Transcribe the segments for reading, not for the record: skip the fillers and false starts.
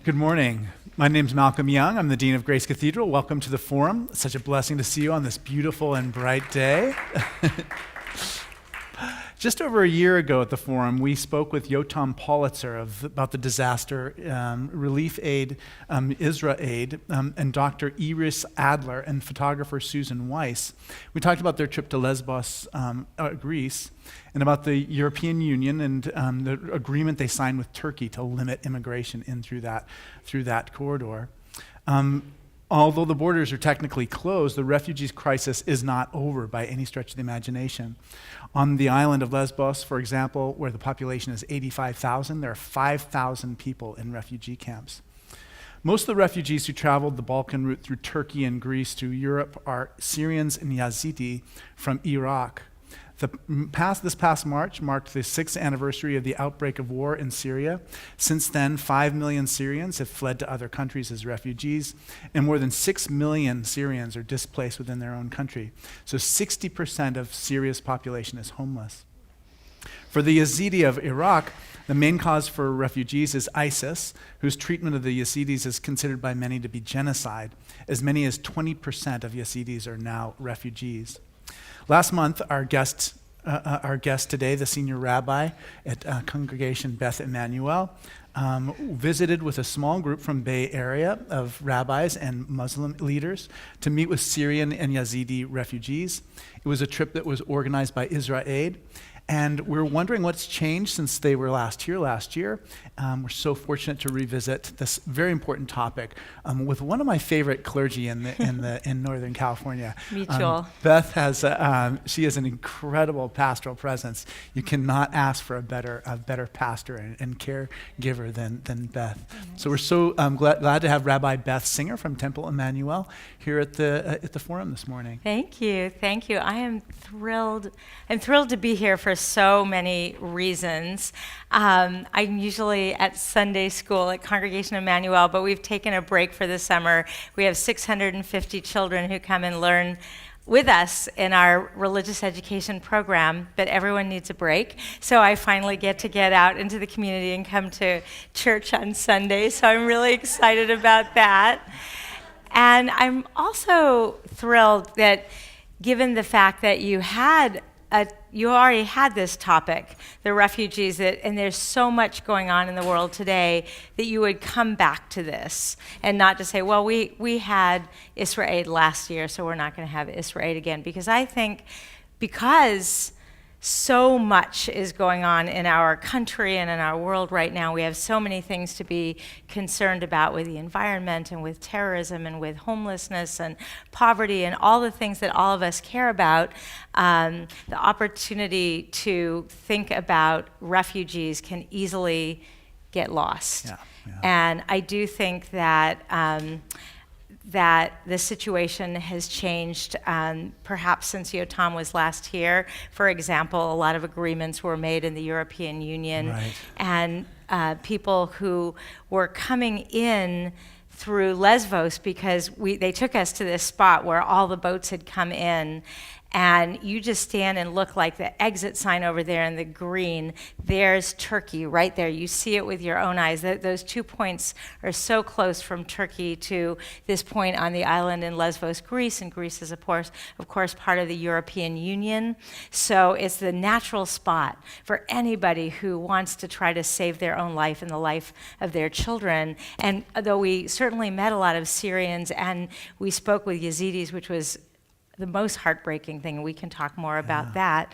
Good morning. My name's Malcolm Young. I'm the Dean of Grace Cathedral. Welcome to the Forum. It's such a blessing to see you on this beautiful and bright day. Just over a year ago at the Forum, we spoke with Yotam Politzer about the disaster relief aid, IsraAID, and Dr. Iris Adler and photographer Susan Weiss. We talked about their trip to Lesbos, Greece, and about the European Union and the agreement they signed with Turkey to limit immigration in through that corridor. Although the borders are technically closed, the refugees crisis is not over by any stretch of the imagination. On the island of Lesbos, for example, where the population is 85,000, there are 5,000 people in refugee camps. Most of the refugees who traveled the Balkan route through Turkey and Greece to Europe are Syrians and Yazidi from Iraq. This past March marked the 6th anniversary of the outbreak of war in Syria. Since then, 5 million Syrians have fled to other countries as refugees, and more than 6 million Syrians are displaced within their own country. So 60% of Syria's population is homeless. For the Yazidi of Iraq, the main cause for refugees is ISIS, whose treatment of the Yazidis is considered by many to be genocide. As many as 20% of Yazidis are now refugees. Last month, our guest today, the senior rabbi at Congregation Beth Emanu-El, visited with a small group from Bay Area of rabbis and Muslim leaders to meet with Syrian and Yazidi refugees. It was a trip that was organized by IsraAID. And we're wondering what's changed since they were last here last year. We're so fortunate to revisit this very important topic with one of my favorite clergy in Northern California. Mutual. Beth has she has an incredible pastoral presence. You cannot ask for a better pastor and caregiver than Beth. So we're so glad to have Rabbi Beth Singer from Temple Emanu-El here at the Forum this morning. Thank you. I am thrilled. I'm thrilled to be here for so many reasons. I'm usually at Sunday school at Congregation Emanu-El, but we've taken a break for the summer. We have 650 children who come and learn with us in our religious education program, but everyone needs a break. So I finally get out into the community and come to church on Sunday. So I'm really excited about that. And I'm also thrilled that given the fact that you already had this topic, the refugees, and there's so much going on in the world today, that you would come back to this and not just say, well, we had IsraAID last year, so we're not going to have IsraAID again. Because I think because so much is going on in our country and in our world right now, we have so many things to be concerned about with the environment and with terrorism and with homelessness and poverty and all the things that all of us care about. The opportunity to think about refugees can easily get lost. Yeah. And I do think that that the situation has changed perhaps since Yotam was last here. For example, a lot of agreements were made in the European Union, right. And people who were coming in through Lesbos because they took us to this spot where all the boats had come in. And you just stand and look like the exit sign over there in the green. There's Turkey right there. You see it with your own eyes. Those 2 points are so close from Turkey to this point on the island in Lesbos, Greece. And Greece is, of course, part of the European Union. So it's the natural spot for anybody who wants to try to save their own life and the life of their children. And though we certainly met a lot of Syrians and we spoke with Yazidis, which was the most heartbreaking thing, we can talk more about that.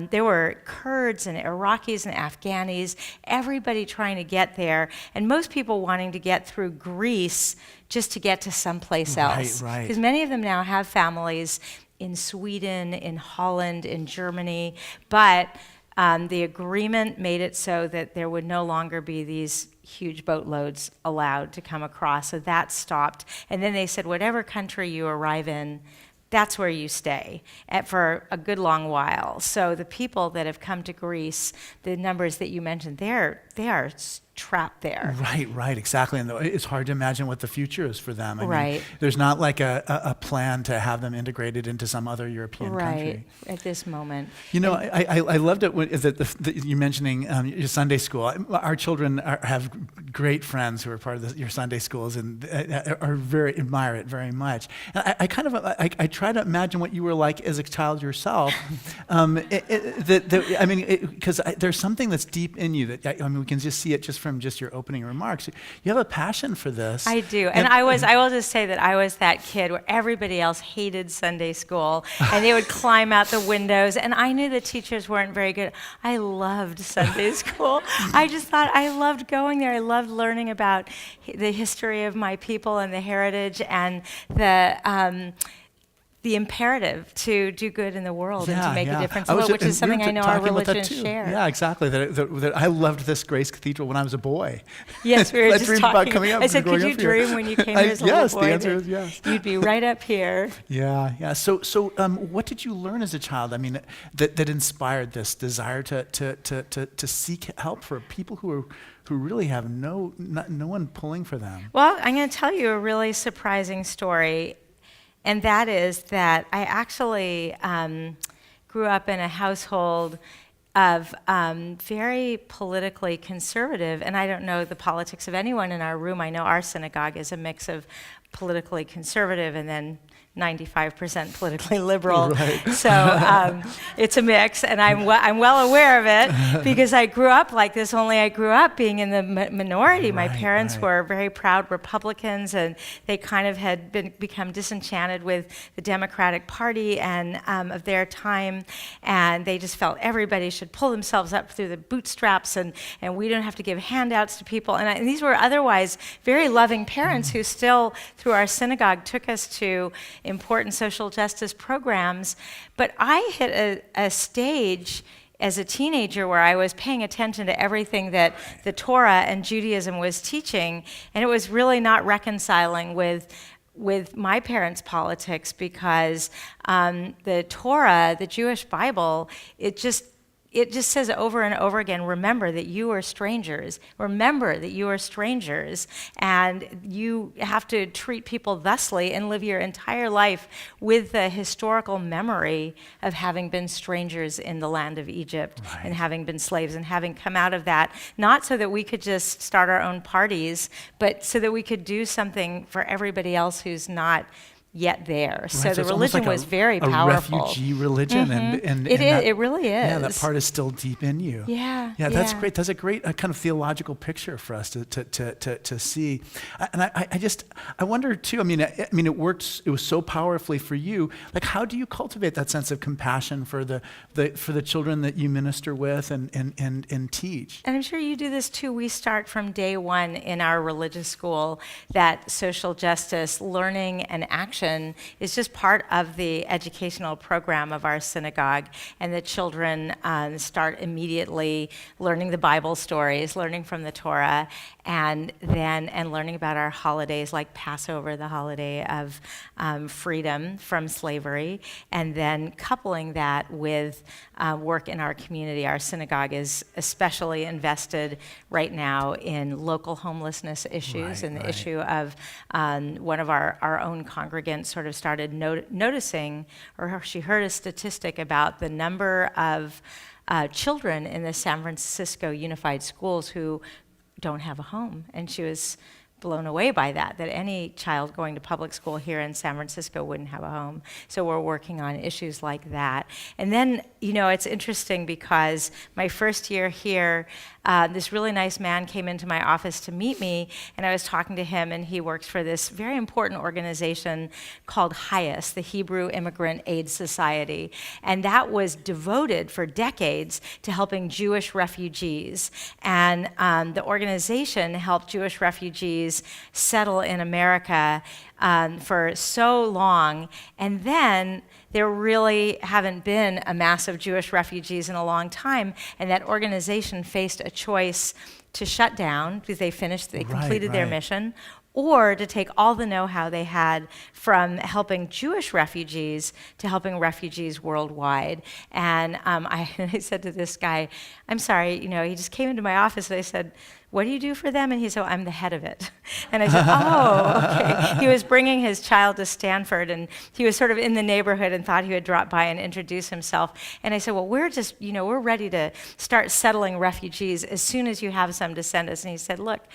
There were Kurds and Iraqis and Afghanis, everybody trying to get there, and most people wanting to get through Greece just to get to someplace else. Right. Because many of them now have families in Sweden, in Holland, in Germany, but the agreement made it so that there would no longer be these huge boatloads allowed to come across, so that stopped. And then they said, whatever country you arrive in, that's where you stay for a good long while. So the people that have come to Greece, the numbers that you mentioned, they are trapped there. Right, exactly. And it's hard to imagine what the future is for them. I Right. mean, there's not like a plan to have them integrated into some other European country. Right, at this moment. You know, I loved it when you mentioning your Sunday school. Our children have great friends who are part of your Sunday schools and admire it very much. And I try to imagine what you were like as a child yourself. Because there's something that's deep in you that we can just see it just from just your opening remarks. You have a passion for this. I do, and I will just say that I was that kid where everybody else hated Sunday school, and they would climb out the windows, and I knew the teachers weren't very good. I loved Sunday school. I just thought I loved going there. I loved learning about the history of my people and the heritage and the imperative to do good in the world and to make a difference, which is something I know our religions share. Yeah, exactly. That I loved this Grace Cathedral when I was a boy. Yes, we were just dreamed talking. About coming up I said, could you dream when you came here as a little boy? Yes, the answer is yes. You'd be right up here. Yeah. So, what did you learn as a child? I mean, that inspired this desire to seek help for people who really have no one pulling for them. Well, I'm going to tell you a really surprising story. And that is that I actually grew up in a household of very politically conservative, and I don't know the politics of anyone in our room. I know our synagogue is a mix of politically conservative and then 95% politically liberal. Right. So it's a mix, and I'm well aware of it because I grew up like this, only I grew up being in the minority. My parents were very proud Republicans, and they kind of had become disenchanted with the Democratic Party and of their time, and they just felt everybody should pull themselves up through the bootstraps, and we don't have to give handouts to people. And these were otherwise very loving parents who still, through our synagogue, took us to important social justice programs. But I hit a stage as a teenager where I was paying attention to everything that the Torah and Judaism was teaching, and it was really not reconciling with my parents' politics because the Torah, the Jewish Bible, it just says over and over again, remember that you are strangers. Remember that you are strangers, and you have to treat people thusly and live your entire life with the historical memory of having been strangers in the land of Egypt and having been slaves and having come out of that, not so that we could just start our own parties, but so that we could do something for everybody else who's not yet there. So the religion was very powerful. A refugee religion, and it really is. Yeah, that part is still deep in you. Yeah, that's great. That's a great kind of theological picture for us to see. And I wonder too. I mean, it works. It was so powerfully for you. Like, how do you cultivate that sense of compassion for the children that you minister with and teach? And I'm sure you do this too. We start from day one in our religious school that social justice, learning, and action is just part of the educational program of our synagogue, and the children start immediately learning the Bible stories, learning from the Torah, and learning about our holidays like Passover, the holiday of freedom from slavery, and then coupling that with work in our community. Our synagogue is especially invested right now in local homelessness issues, and the issue of one of our own congregants sort of started noticing, or she heard a statistic about the number of children in the San Francisco Unified Schools who don't have a home, and she was blown away by that any child going to public school here in San Francisco wouldn't have a home. So we're working on issues like that. And then, it's interesting because my first year here, this really nice man came into my office to meet me, and I was talking to him, and he works for this very important organization called HIAS, the Hebrew Immigrant Aid Society, and that was devoted for decades to helping Jewish refugees. And the organization helped Jewish refugees settle in America for so long, and then there really haven't been a mass of Jewish refugees in a long time, and that organization faced a choice to shut down because they completed their mission, or to take all the know-how they had from helping Jewish refugees to helping refugees worldwide. And I said to this guy, I'm sorry, he just came into my office and I said, what do you do for them? And he said, I'm the head of it. And I said, oh, okay. He was bringing his child to Stanford, and he was sort of in the neighborhood and thought he would drop by and introduce himself. And I said, well, we're just, we're ready to start settling refugees as soon as you have some to send us. And he said, look,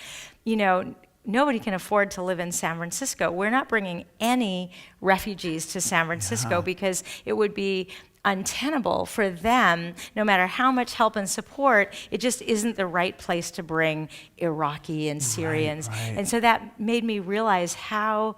nobody can afford to live in San Francisco. We're not bringing any refugees to San Francisco because it would be untenable for them, no matter how much help and support, it just isn't the right place to bring Iraqi and Syrians. Right. And so that made me realize how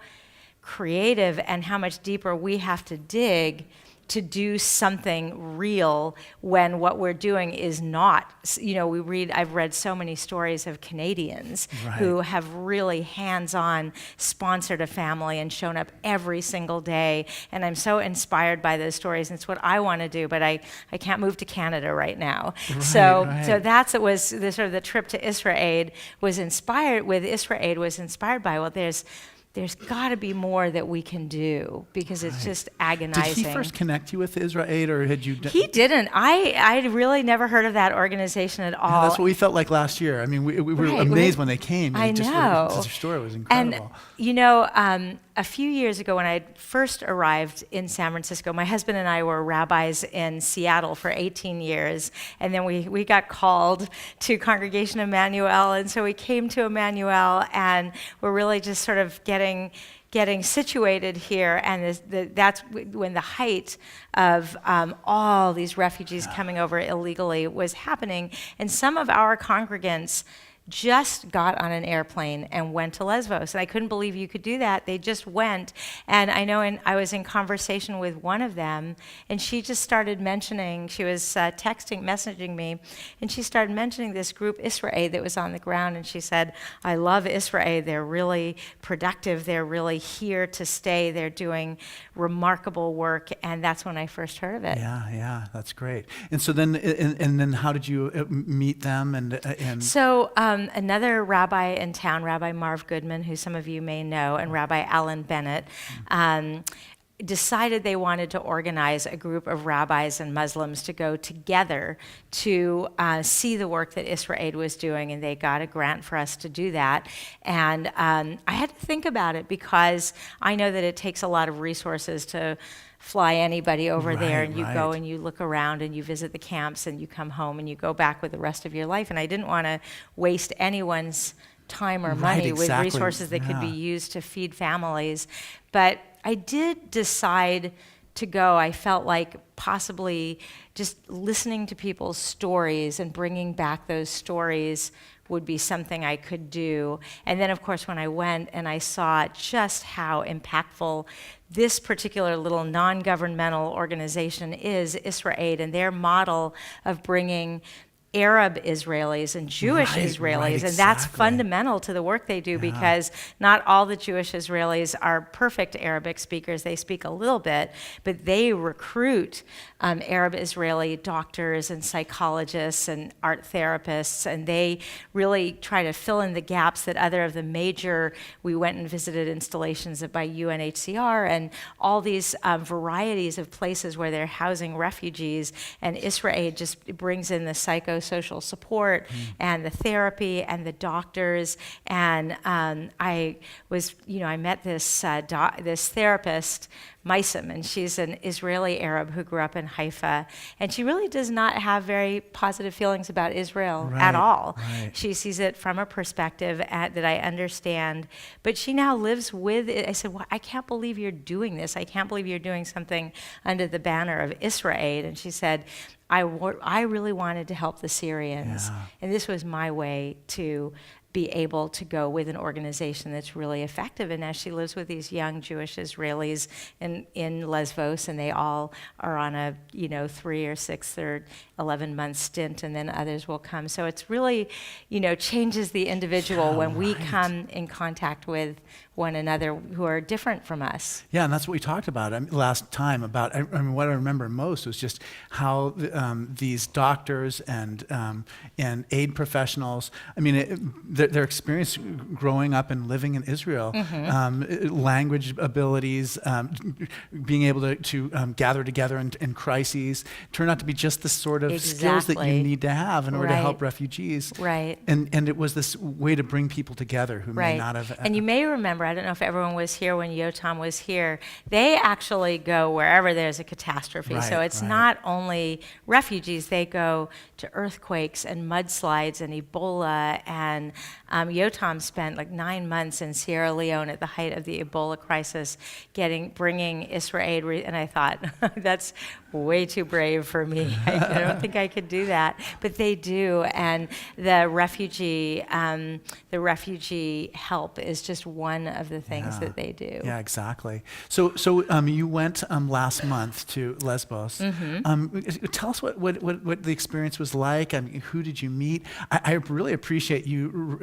creative and how much deeper we have to dig to do something real when what we're doing is not, I've read so many stories of Canadians who have really hands-on sponsored a family and shown up every single day, and I'm so inspired by those stories, and it's what I want to do, but I can't move to Canada right now. So that's it was the sort of the trip to IsraAID was inspired by, well, there's got to be more that we can do because it's just agonizing. Did he first connect you with IsraAID, or had you? He didn't. I really never heard of that organization at all. Yeah, that's what we felt like last year. I mean, we were amazed when they came. I know. Their story was incredible. And a few years ago when I first arrived in San Francisco, my husband and I were rabbis in Seattle for 18 years, and then we got called to Congregation Emanu-El, and so we came to Emanu-El, and we're really just sort of getting situated here, and that's when the height of all these refugees coming over illegally was happening, and some of our congregants just got on an airplane and went to Lesbos. And I couldn't believe you could do that. They just went. And I know I was in conversation with one of them, and she just started mentioning, she was messaging me, and she started mentioning this group, IsraAID, that was on the ground. And she said, I love IsraAID. They're really productive. They're really here to stay. They're doing remarkable work. And that's when I first heard of it. Yeah, that's great. And so then, and then how did you meet them? So another rabbi in town, Rabbi Marv Goodman, who some of you may know, and Rabbi Alan Bennett, decided they wanted to organize a group of rabbis and Muslims to go together to see the work that IsraAID was doing, and they got a grant for us to do that. And I had to think about it because I know that it takes a lot of resources to fly anybody over there, and you go and you look around and you visit the camps and you come home and you go back with the rest of your life. And I didn't want to waste anyone's time or money with resources that could be used to feed families. But I did decide to go. I felt like possibly just listening to people's stories and bringing back those stories would be something I could do. And then, of course, when I went and I saw just how impactful this particular little non-governmental organization is, IsraAID, and their model of bringing Arab Israelis and Jewish Israelis, and that's fundamental to the work they do because not all the Jewish Israelis are perfect Arabic speakers. They speak a little bit, but they recruit Arab Israeli doctors and psychologists and art therapists, and they really try to fill in the gaps that other of the major, we went and visited installations by UNHCR and all these varieties of places where they're housing refugees, and IsraAID just brings in the psychosocial support and the therapy and the doctors. And I met this this therapist, Maisim, and she's an Israeli Arab who grew up in Haifa, and she really does not have very positive feelings about Israel at all. She sees it from a perspective that I understand, but she now lives with it. I said, well, I can't believe you're doing this. I can't believe you're doing something under the banner of IsraAID. And she said, I really wanted to help the Syrians, and this was my way to be able to go with an organization that's really effective. And now she lives with these young Jewish Israelis in Lesbos, and they all are on a 3 or 6 or 11-month stint, and then others will come. So it's really changes the individual when we come in contact with one another who are different from us. Yeah, and that's what we talked about last time. What I remember most was just how these doctors and aid professionals. I mean, their experience growing up and living in Israel, language abilities, being able to gather together in crises, turned out to be just the sort of skills that you need to have in order to help refugees. Right. And it was this way to bring people together who may not have. And you may remember, I don't know if everyone was here when Yotam was here, they actually go wherever there's a catastrophe. So it's not only refugees, they go to earthquakes and mudslides and Ebola. And Yotam spent like 9 months in Sierra Leone at the height of the Ebola crisis, bringing IsraAID. And I thought, that's way too brave for me. I don't think I could do that. But they do. And the refugee help is just one of the things that they do. Yeah, exactly. So you went last month to Lesbos. Tell us what the experience was like. I mean, who did you meet? I really appreciate you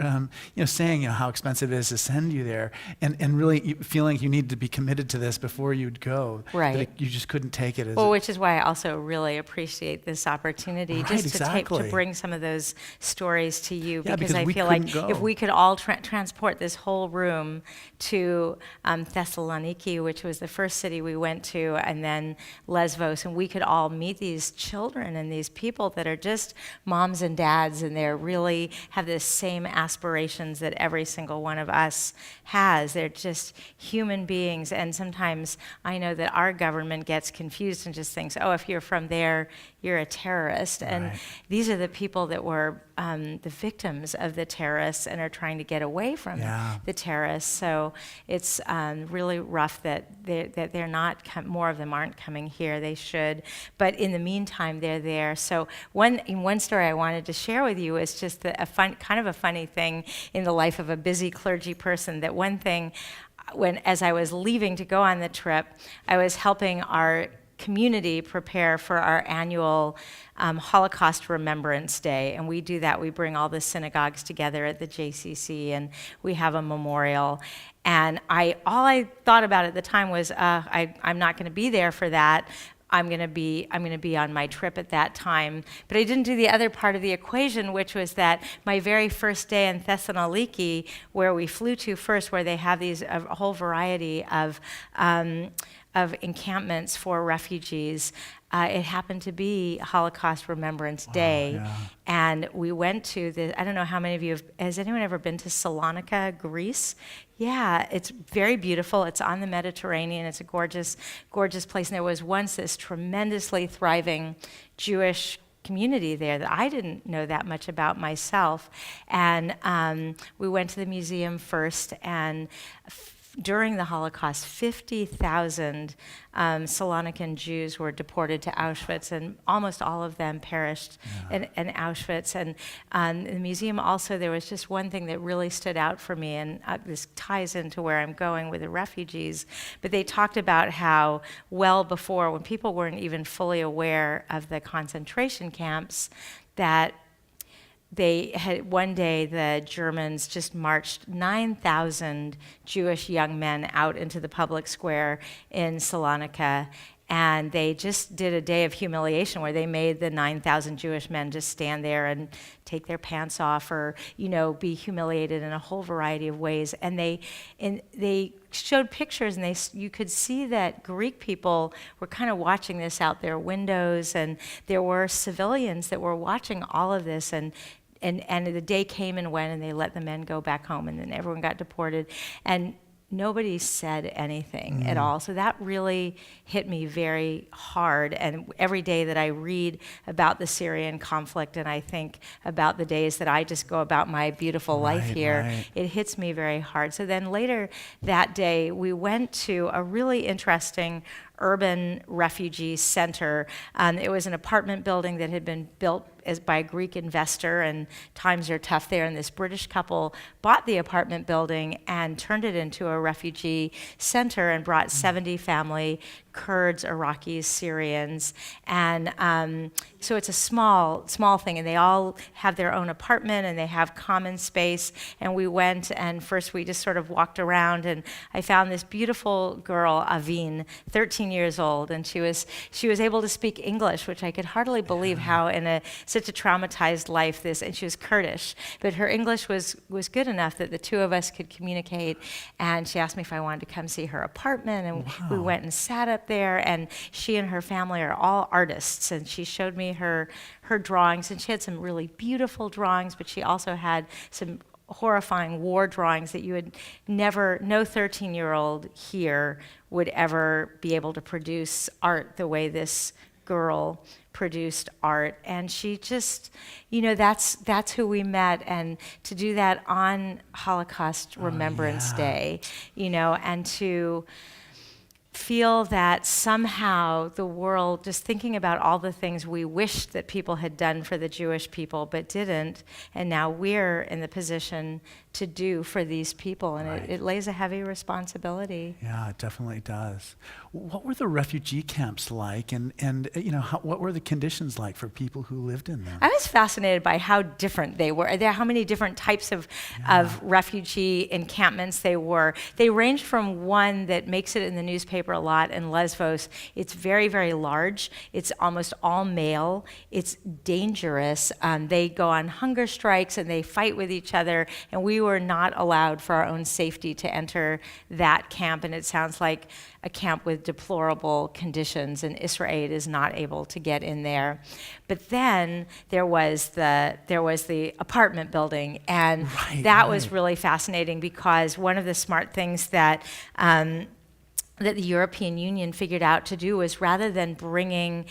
saying how expensive it is to send you there, and really feeling you need to be committed to this before you'd go. Right. You just couldn't take it. Which is why I also really appreciate this opportunity, to bring some of those stories to you, because I feel like if we could all transport this whole room to Thessaloniki, which was the first city we went to, and then Lesbos, and we could all meet these children and these people that are just moms and dads, and they really have the same aspirations that every single one of us has. They're just human beings, and sometimes I know that our government gets confused and just thinks, oh, if you're from there, you're a terrorist. And these are the people that were the victims of the terrorists and are trying to get away from the terrorists. So it's really rough that they're not, more of them aren't coming here. They should. But in the meantime, they're there. So one story I wanted to share with you is just kind of a funny thing in the life of a busy clergy person. That one thing, as I was leaving to go on the trip, I was helping our community prepare for our annual Holocaust Remembrance Day. And we do that. We bring all the synagogues together at the JCC, and we have a memorial. And all I thought about at the time was, I'm not going to be there for that. I'm going to be on my trip at that time. But I didn't do the other part of the equation, which was that my very first day in Thessaloniki, where we flew to first, where they have a whole variety of encampments for refugees. It happened to be Holocaust Remembrance Day. And we went to I don't know how many of you has anyone ever been to Salonika, Greece? Yeah, it's very beautiful. It's on the Mediterranean. It's a gorgeous, gorgeous place. And there was once this tremendously thriving Jewish community there that I didn't know that much about myself. And we went to the museum first, and during the Holocaust, 50,000 Salonican Jews were deported to Auschwitz, and almost all of them perished in Auschwitz. And in the museum also, there was just one thing that really stood out for me, and this ties into where I'm going with the refugees, but they talked about how well before, when people weren't even fully aware of the concentration camps, that one day the Germans just marched 9,000 Jewish young men out into the public square in Salonika, and they just did a day of humiliation where they made the 9,000 Jewish men just stand there and take their pants off, or be humiliated in a whole variety of ways. And they showed pictures, and you could see that Greek people were kind of watching this out their windows, and there were civilians that were watching all of this, and the day came and went, and they let the men go back home, and then everyone got deported, and nobody said anything at all. So that really hit me very hard. And every day that I read about the Syrian conflict, and I think about the days that I just go about my beautiful life here, it hits me very hard. So then later that day, we went to a really interesting urban refugee center. It was an apartment building that had been built by a Greek investor, and times are tough there. And this British couple bought the apartment building and turned it into a refugee center and brought 70 family Kurds, Iraqis, Syrians, and so it's a small thing, and they all have their own apartment and they have common space. And we went, and first we just sort of walked around, and I found this beautiful girl, Avin, 13 years old, and she was able to speak English, which I could hardly believe how in such a traumatized life and she was Kurdish, but her English was good enough that the two of us could communicate. And she asked me if I wanted to come see her apartment, and we went and sat up there, and she and her family are all artists, and she showed me her drawings, and she had some really beautiful drawings, but she also had some horrifying war drawings that you would never, no 13-year-old here would ever be able to produce art the way this girl produced art. And she just, that's who we met. And to do that on Holocaust Remembrance Day, and to feel that somehow the world, just thinking about all the things we wished that people had done for the Jewish people but didn't, and now we're in the position to do for these people, and it lays a heavy responsibility. Yeah, it definitely does. What were the refugee camps like, and what were the conditions like for people who lived in them? I was fascinated by how different they were. How many different types of refugee encampments they were. They ranged from one that makes it in the newspaper a lot in Lesbos. It's very, very large. It's almost all male. It's dangerous. They go on hunger strikes and they fight with each other, and we were not allowed for our own safety to enter that camp, and it sounds like a camp with deplorable conditions, and IsraAID is not able to get in there. But then there was the apartment building, and that was really fascinating, because one of the smart things that the European Union figured out to do was rather than bringing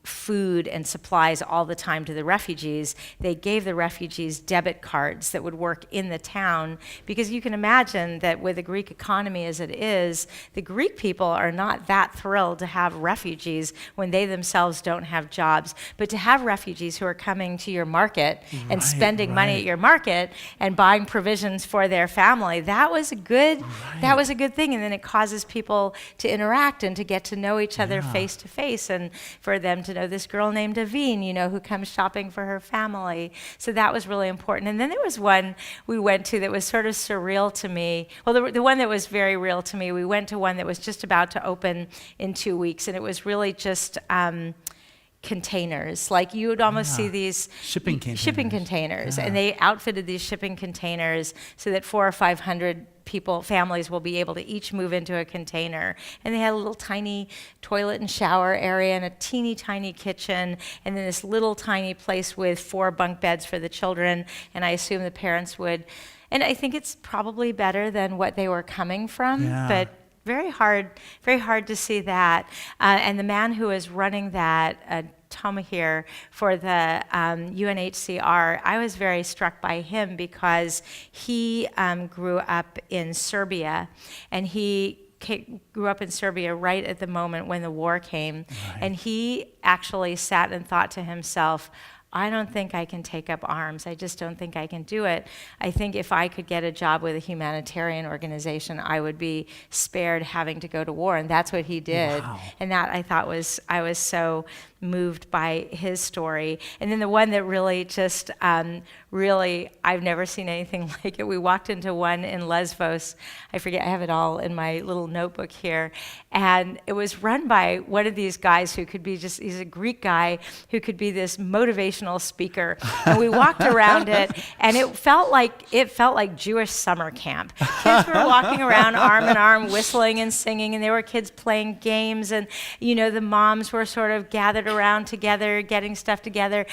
food and supplies all the time to the refugees, they gave the refugees debit cards that would work in the town, because you can imagine that with the Greek economy as it is, the Greek people are not that thrilled to have refugees when they themselves don't have jobs. But to have refugees who are coming to your market and spending money at your market and buying provisions for their family, that was a good thing. And then it causes people to interact and to get to know each other face to face, and for them to know this girl named Avin, who comes shopping for her family. So that was really important. And then there was one we went to that was sort of surreal to me. Well, the one that was very real to me, we went to one that was just about to open in 2 weeks, and it was really just containers. Like you would almost see these shipping containers. And they outfitted these shipping containers so that 400 or 500 families will be able to each move into a container. And they had a little tiny toilet and shower area and a teeny tiny kitchen, and then this little tiny place with 4 bunk beds for the children. And I assume the parents would, and I think it's probably better than what they were coming from, but very hard to see that. And the man who is running that, Tomahir, for the UNHCR, I was very struck by him because he grew up in Serbia, and he grew up in Serbia right at the moment when the war came, and he actually sat and thought to himself, I don't think I can take up arms. I just don't think I can do it. I think if I could get a job with a humanitarian organization, I would be spared having to go to war. And that's what he did. Wow. And that I thought I was so moved by his story. And then the one that really just, I've never seen anything like it. We walked into one in Lesbos. I forget, I have it all in my little notebook here. And it was run by one of these guys who could be he's a Greek guy who could be this motivational speaker. And we walked around it, and it felt like Jewish summer camp. Kids were walking around arm in arm, whistling and singing, and there were kids playing games, and the moms were sort of gathered around together, getting stuff together.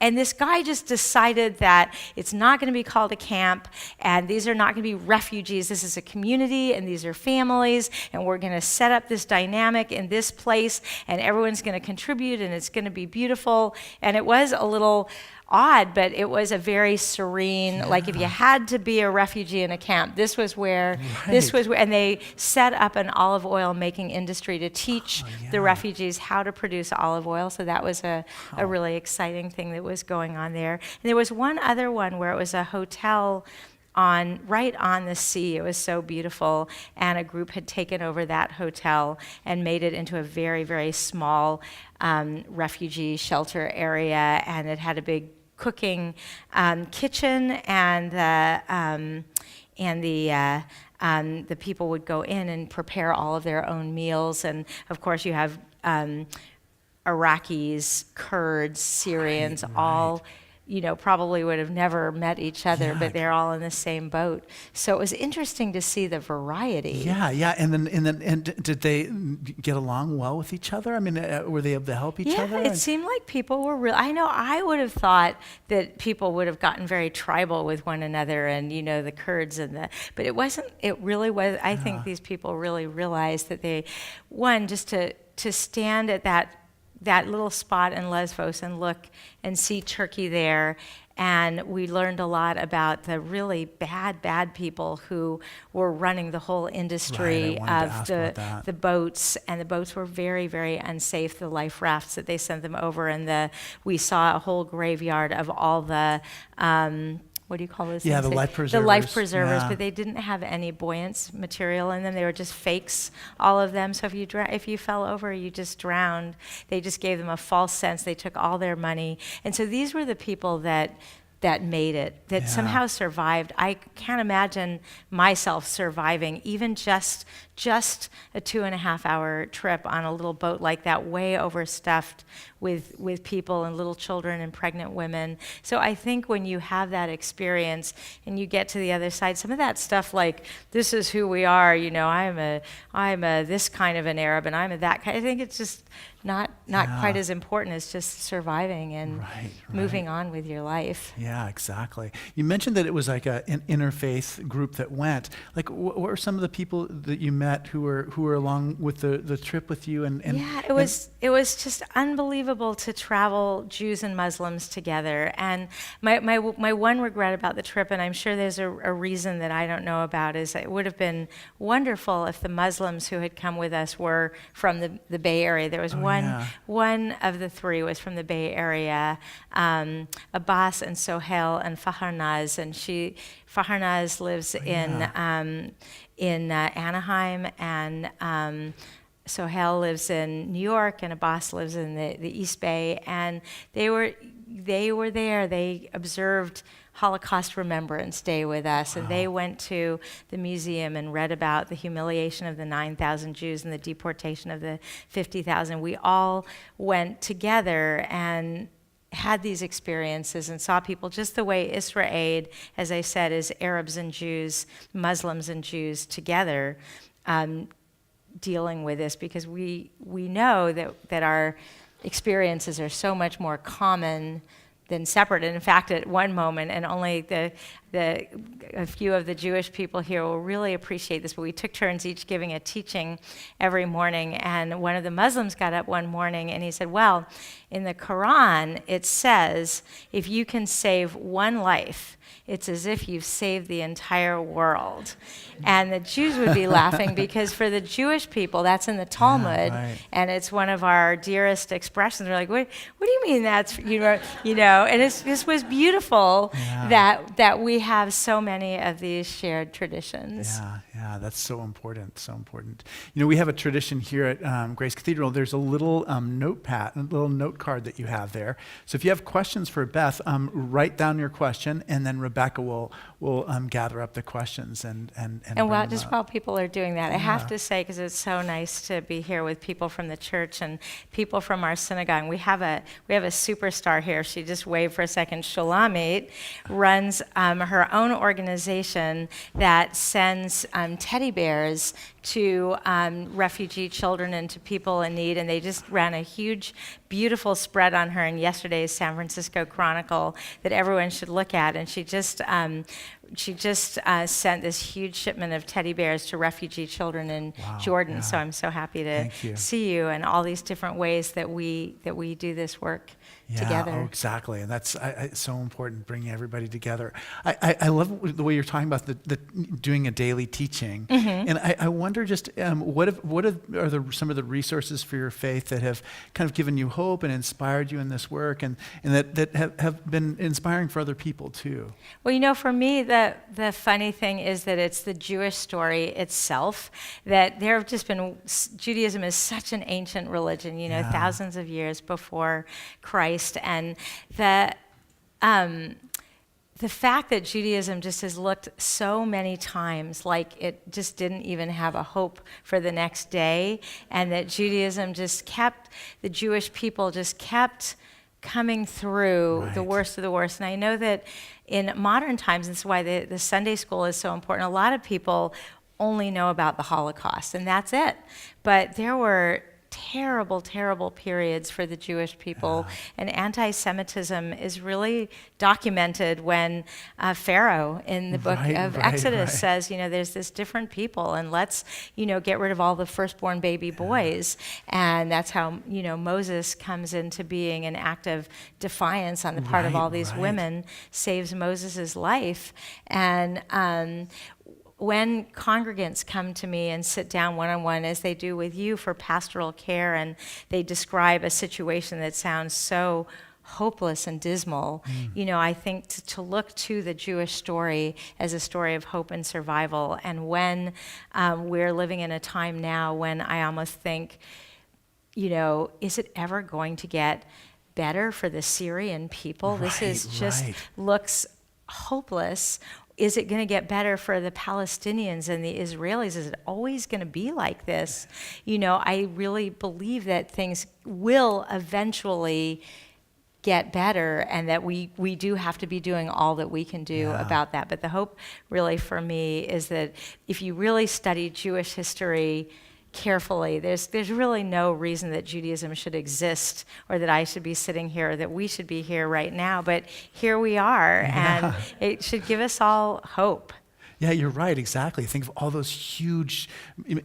And this guy just decided that it's not going to be called a camp, and these are not going to be refugees. This is a community, and these are families, and we're going to set up this dynamic in this place, and everyone's going to contribute, and it's going to be beautiful. And it was a little odd, but it was a very serene, like if you had to be a refugee in a camp, this was where, and they set up an olive oil making industry to teach the refugees how to produce olive oil. So that was a really exciting thing that was going on there. And there was one other one where it was a hotel right on the sea. It was so beautiful, and a group had taken over that hotel and made it into a very, very small refugee shelter area, and it had a big cooking kitchen, and the people would go in and prepare all of their own meals. And of course, you have Iraqis, Kurds, Syrians, all probably would have never met each other, but they're all in the same boat. So it was interesting to see the variety. Yeah. And did they get along well with each other? I mean, were they able to help each other? Yeah, it seemed like people were real. I know I would have thought that people would have gotten very tribal with one another, and the Kurds but it wasn't. It really was. I think these people really realized that just to stand at that little spot in Lesbos and look and see Turkey there. And we learned a lot about the really bad people who were running the whole industry of the boats. And the boats were very, very unsafe, the life rafts that they sent them over. And we saw a whole graveyard of all the, what do you call those things? Yeah, the life preservers. The life preservers, but they didn't have any buoyance material in them. They were just fakes, all of them. So if you fell over, you just drowned. They just gave them a false sense. They took all their money. And so these were the people that made it, that somehow survived. I can't imagine myself surviving even just a 2.5-hour trip on a little boat like that, way overstuffed with people and little children and pregnant women. So I think when you have that experience and you get to the other side, some of that stuff like, this is who we are, I'm a this kind of an Arab and I'm a that kind, I think it's just not quite as important as just surviving and moving on with your life. Yeah, exactly. You mentioned that it was like an interfaith group that went. Like, what were some of the people that you met who were along with the trip with you? It was just unbelievable to travel Jews and Muslims together. And my one regret about the trip, and I'm sure there's a reason that I don't know about, is it would have been wonderful if the Muslims who had come with us were from the Bay Area. There was one of the three was from the Bay Area, Abbas and Sohail and Faharnaz, and Faharnaz lives in Anaheim, and Sohail lives in New York, and Abbas lives in the East Bay, and they were there. They observed Holocaust Remembrance Day with us, and they went to the museum and read about the humiliation of the 9,000 Jews and the deportation of the 50,000. We all went together and had these experiences and saw people just the way IsraAID, as I said, is Arabs and Jews, Muslims and Jews together, dealing with this, because we know that our experiences are so much more common than separate. And in fact, at one moment, and only a few of the Jewish people here will really appreciate this, but we took turns each giving a teaching every morning, and one of the Muslims got up one morning and he said, well, in the Quran, it says, if you can save one life, it's as if you've saved the entire world. And the Jews would be laughing, because for the Jewish people, that's in the Talmud, and it's one of our dearest expressions. We're like, what do you mean that's, and this was beautiful that we have so many of these shared traditions. Yeah, that's so important, so important. We have a tradition here at Grace Cathedral. There's a little notepad, a little note card that you have there. So if you have questions for Beth, write down your question, and then Rebecca will gather up the questions and while people are doing that, I have to say, because it's so nice to be here with people from the church and people from our synagogue. We have a superstar here. She just waved for a second. Shulamit runs her own organization that sends teddy bears to refugee children and to people in need. And they just ran a huge, beautiful spread on her in yesterday's San Francisco Chronicle that everyone should look at. And she just sent this huge shipment of teddy bears to refugee children in Jordan. Yeah. So I'm so happy to see you and all these different ways that we do this work together. Oh, exactly. And that's it's so important, bringing everybody together. I love the way you're talking about the doing a daily teaching. Mm-hmm. And I wonder just what are some of the resources for your faith that have kind of given you hope and inspired you in this work, and that have been inspiring for other people too? Well, for me, the funny thing is that it's the Jewish story itself, that there have just been, Judaism is such an ancient religion, thousands of years before Christ. And the fact that Judaism just has looked so many times like it just didn't even have a hope for the next day, and that Judaism the Jewish people just kept coming through the worst of the worst. And I know that in modern times, and this is why the Sunday school is so important, a lot of people only know about the Holocaust, and that's it. But there were terrible, terrible periods for the Jewish people, and anti-Semitism is really documented when Pharaoh in the book of Exodus says, there's this different people, and let's, get rid of all the firstborn baby boys. And that's how, Moses comes into being. An act of defiance on the part of all these women saves Moses' life. And when congregants come to me and sit down one-on-one, as they do with you for pastoral care, and they describe a situation that sounds so hopeless and dismal, I think to look to the Jewish story as a story of hope and survival. And when we're living in a time now when I almost think, is it ever going to get better for the Syrian people? This is just looks hopeless. Is it going to get better for the Palestinians and the Israelis? Is it always going to be like this? I really believe that things will eventually get better, and that we do have to be doing all that we can do about that. But the hope really for me is that if you really study Jewish history carefully, there's really no reason that Judaism should exist, or that I should be sitting here, or that we should be here right now. But here we are, and it should give us all hope. Yeah, you're right, exactly. Think of all those huge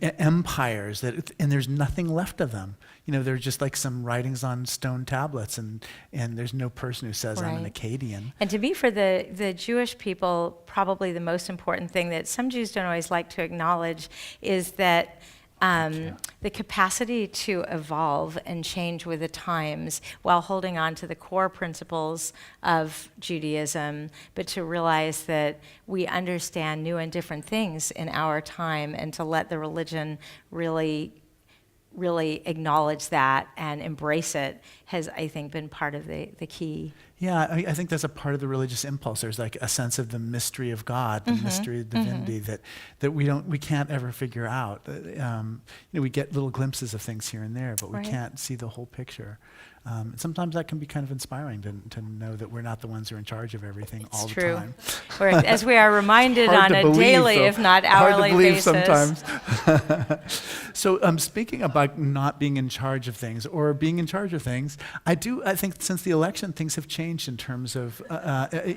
empires, and there's nothing left of them. They're just like some writings on stone tablets, and there's no person who says, I'm an Akkadian. And to me, for the Jewish people, probably the most important thing that some Jews don't always like to acknowledge is that the capacity to evolve and change with the times while holding on to the core principles of Judaism, but to realize that we understand new and different things in our time, and to let the religion really acknowledge that and embrace it has, I think, been part of the key. Yeah, I think that's a part of the religious impulse. There's like a sense of the mystery of God, the mystery of divinity that we can't ever figure out. We get little glimpses of things here and there, but we can't see the whole picture. Sometimes that can be kind of inspiring to know that we're not the ones who are in charge of everything all the time. As we are reminded on a daily, if not hourly basis. Sometimes. So speaking about not being in charge of things or being in charge of things, I think since the election, things have changed in terms of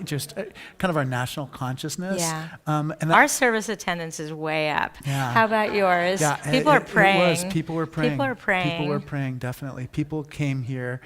just kind of our national consciousness. Yeah. And our service attendance is way up. Yeah. How about yours? Yeah, People are praying. People were praying. People are praying. People were praying, definitely. People came here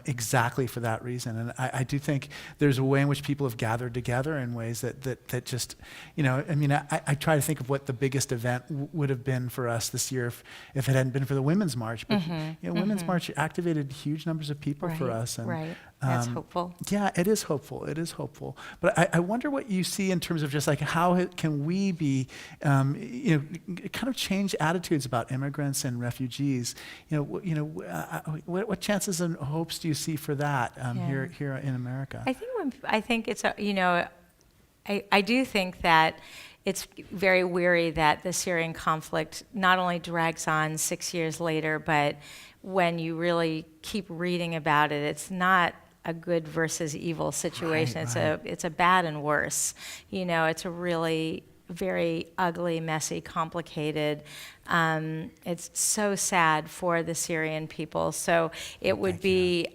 exactly for that reason. And I do think there's a way in which people have gathered together in ways that just, I try to think of what the biggest event would have been for us this year if it hadn't been for the Women's March. But Women's March activated huge numbers of people for us. And, That's hopeful. Yeah, it is hopeful. It is hopeful. But I wonder what you see in terms of just like how can we be, kind of change attitudes about immigrants and refugees. What chances and hopes do you see for that here in America? I think it's I do think that it's very weary that the Syrian conflict not only drags on 6 years later, but when you really keep reading about it, it's not a good versus evil situation. It's a bad and worse. It's a really very ugly, messy, complicated. It's so sad for the Syrian people. So it would be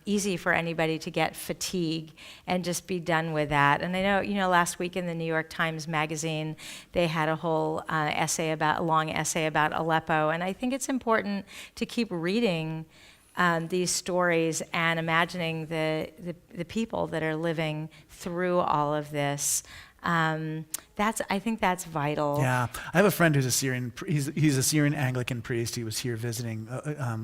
easy for anybody to get fatigue and just be done with that. And I know, last week in the New York Times Magazine, they had a whole a long essay about Aleppo. And I think it's important to keep reading these stories and imagining the people that are living through all of this. I think that's vital. Yeah, I have a friend who's a Syrian. He's a Syrian Anglican priest. He was here visiting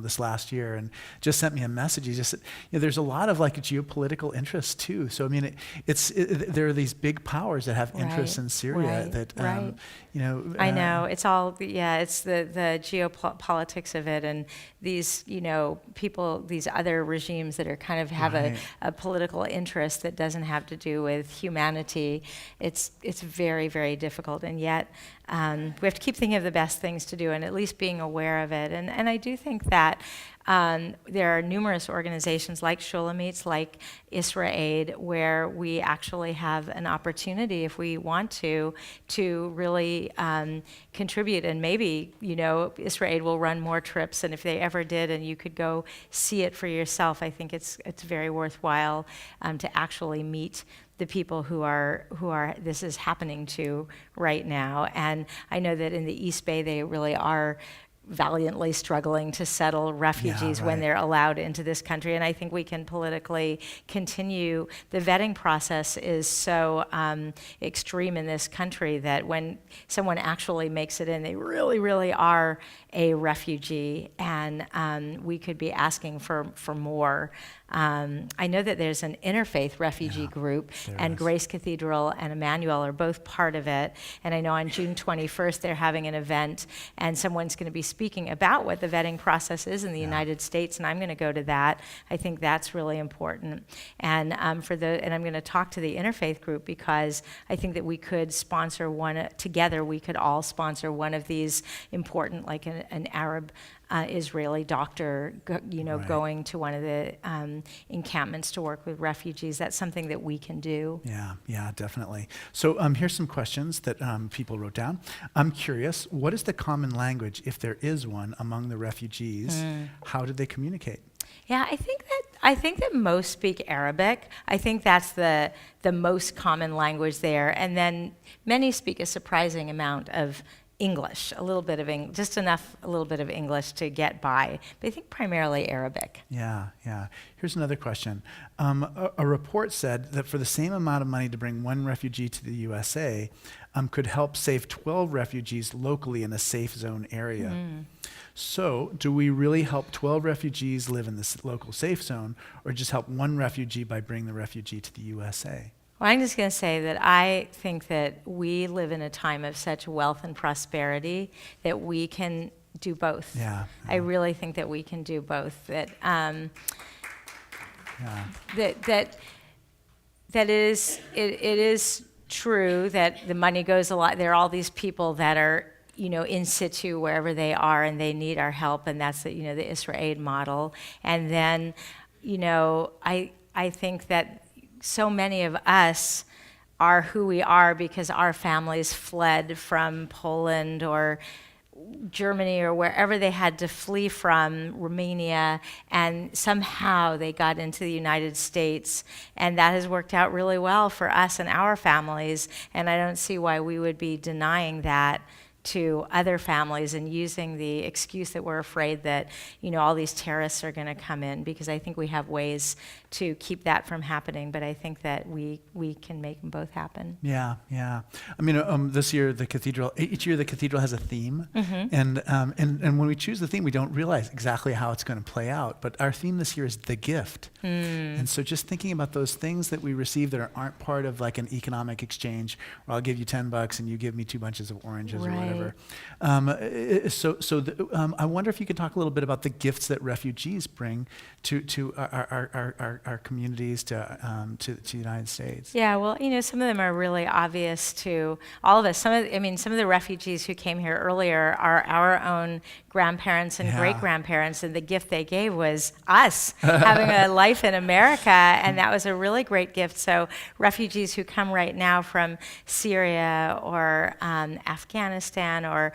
this last year, and just sent me a message. He just said, there's a lot of geopolitical interests too. So I mean, there are these big powers that have interests in Syria that I know it's all it's the geopolitics of it, and these people, these other regimes that are kind of have a political interest that doesn't have to do with humanity. It's very, very difficult, and yet we have to keep thinking of the best things to do and at least being aware of it. And I do think that there are numerous organizations like Shulamit's, like IsraAID, where we actually have an opportunity, if we want to really contribute. And maybe, IsraAID will run more trips, and if they ever did and you could go see it for yourself, I think it's very worthwhile to actually meet the people who are this is happening to right now. And I know that in the East Bay, they really are valiantly struggling to settle refugees when they're allowed into this country. And I think we can politically continue. The vetting process is so extreme in this country that when someone actually makes it in, they really, really are a refugee. And we could be asking for more. I know that there's an interfaith refugee group, and Grace Cathedral and Emanu-El are both part of it. And I know on June 21st, they're having an event, and someone's going to be speaking about what the vetting process is in the United States, and I'm going to go to that. I think that's really important. And I'm going to talk to the interfaith group, because I think that we could sponsor one together. We could all sponsor one of these important, like an Arab Israeli doctor, going to one of the encampments to work with refugees. That's something that we can do. Yeah, definitely. So here's some questions that people wrote down. I'm curious, what is the common language, if there is one, among the refugees? How did they communicate? Yeah, I think that most speak Arabic. I think that's the most common language there. And then many speak a surprising amount of English, a little bit of English, just enough, a little bit of English to get by. But I think primarily Arabic. Yeah. Here's another question. A report said that for the same amount of money to bring one refugee to the USA could help save 12 refugees locally in a safe zone area. So do we really help 12 refugees live in this local safe zone, or just help one refugee by bringing the refugee to the USA? Well, I'm just going to say that I think that we live in a time of such wealth and prosperity that we can do both. I really think that we can do both. That it is true that the money goes a lot. There are all these people that are in situ wherever they are, and they need our help, and that's the IsraAID model. And then I think that so many of us are who we are because our families fled from Poland or Germany or wherever they had to flee from, Romania, and somehow they got into the United States, and that has worked out really well for us and our families, and I don't see why we would be denying that to other families and using the excuse that we're afraid that all these terrorists are going to come in, because I think we have ways to keep that from happening, but I think that we can make them both happen. Yeah. I mean, this year each year the cathedral has a theme, and when we choose the theme, we don't realize exactly how it's going to play out. But our theme this year is the gift, and so just thinking about those things that we receive that aren't part of like an economic exchange, where I'll give you $10 and you give me 2 bunches of oranges or whatever. I wonder if you could talk a little bit about the gifts that refugees bring to our our communities to the United States? Yeah, well, some of them are really obvious to all of us. Some of the refugees who came here earlier are our own grandparents and great-grandparents, and the gift they gave was us having a life in America, and that was a really great gift. So refugees who come right now from Syria or Afghanistan or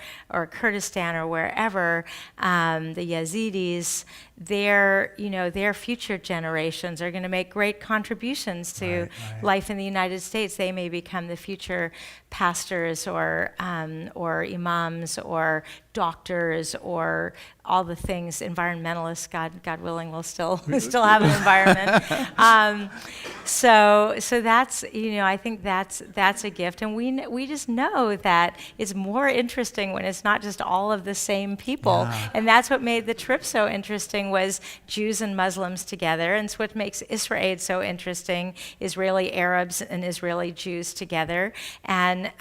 Kurdistan or wherever, the Yazidis, their future generations are going to make great contributions to life in the United States. They may become the future pastors or imams or doctors or all the things, environmentalists. God willing, we'll still have an environment. So that's I think that's a gift, and we just know that it's more interesting when it's not just all of the same people, and that's what made the trip so interesting was Jews and Muslims together, and it's what makes IsraAID so interesting: Israeli Arabs and Israeli Jews together, and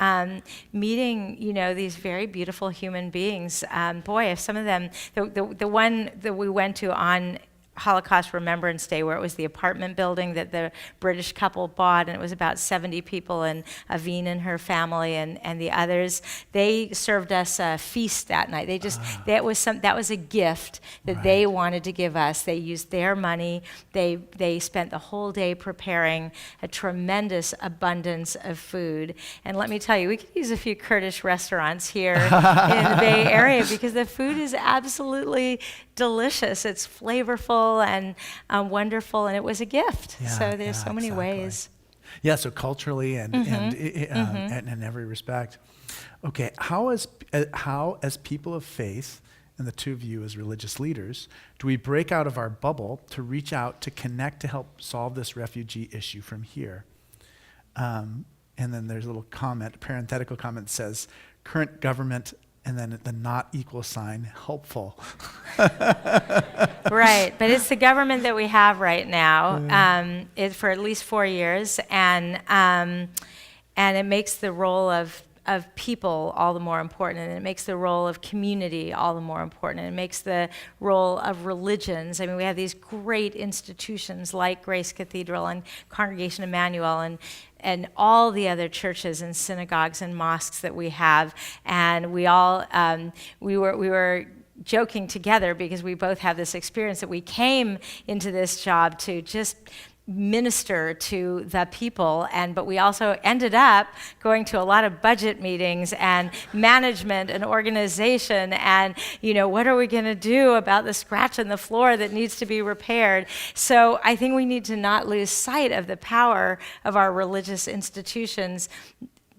meeting these very beautiful human beings. Boy, if some of them, the one that we went to on Holocaust Remembrance Day, where it was the apartment building that the British couple bought, and it was about 70 people, and Aveen and her family and the others. They served us a feast that night. That was a gift that they wanted to give us. They used their money. They spent the whole day preparing a tremendous abundance of food. And let me tell you, we could use a few Kurdish restaurants here in the Bay Area because the food is absolutely delicious. It's flavorful and wonderful, and it was a gift. So there's so many ways. Yeah, so culturally and in every respect. Okay, how as people of faith, and the two of you as religious leaders, do we break out of our bubble to reach out, to connect, to help solve this refugee issue from here? And then there's a little comment, a parenthetical comment that says, current government, and then the not equal sign, helpful. Right, but it's the government that we have right now, for at least 4 years, and it makes the role of people all the more important, and it makes the role of community all the more important, and it makes the role of religions. I mean, we have these great institutions like Grace Cathedral and Congregation Emanu-El and all the other churches and synagogues and mosques that we have, and we all we were joking together because we both have this experience that we came into this job to just minister to the people, but we also ended up going to a lot of budget meetings and management and organization and what are we going to do about the scratch in the floor that needs to be repaired. So I think we need to not lose sight of the power of our religious institutions,